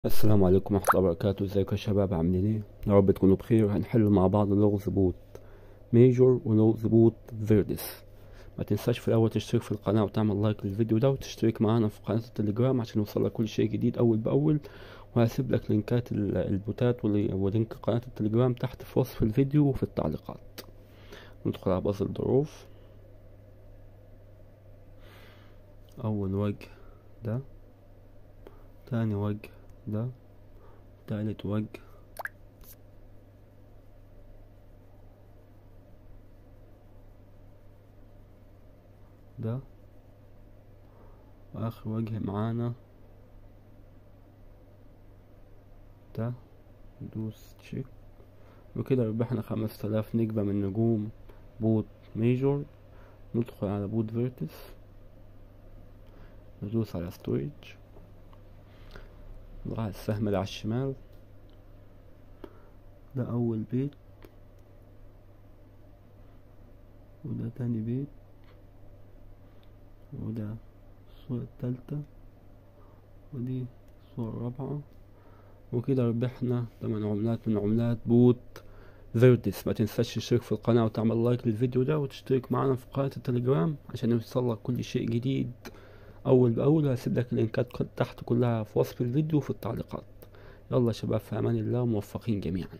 السلام عليكم ورحمة الله وبركاته. ازيكم يا شباب، عاملين ايه؟ يا رب تكونوا بخير. هنحل مع بعض لغز بوت ميجور ولغز بوت فيردس. ما تنساش في الاول تشترك في القناة وتعمل لايك للفيديو ده، وتشترك معانا في قناة التليجرام عشان يوصلك كل شيء جديد اول باول. وهسيب لك لينكات البوتات ولينك قناة التليجرام تحت في وصف الفيديو وفي التعليقات. ندخل على بازل الظروف. اول وجه ده، تاني وجه ده، تالت وجه ده، واخر وجه معانا ده. ندوس تشيك، وكده ربحنا 5000 نجمة من نجوم بوت ميجور. ندخل على بوت فيرتس، ندوس على ستوريج، نروح على السهم اللي على الشمال. ده أول بيت، وده تاني بيت، وده الصورة التالتة، ودي الصورة الرابعة. وكده ربحنا 8 عملات من عملات بوت فيرتس. ما تنساش تشترك في القناة وتعمل لايك للفيديو ده، وتشترك معنا في قناة التليجرام عشان يوصلك كل شيء جديد اول باول. هسيب لك اللينكات تحت كلها في وصف الفيديو وفي التعليقات. يلا شباب، في امان الله وموفقين جميعا.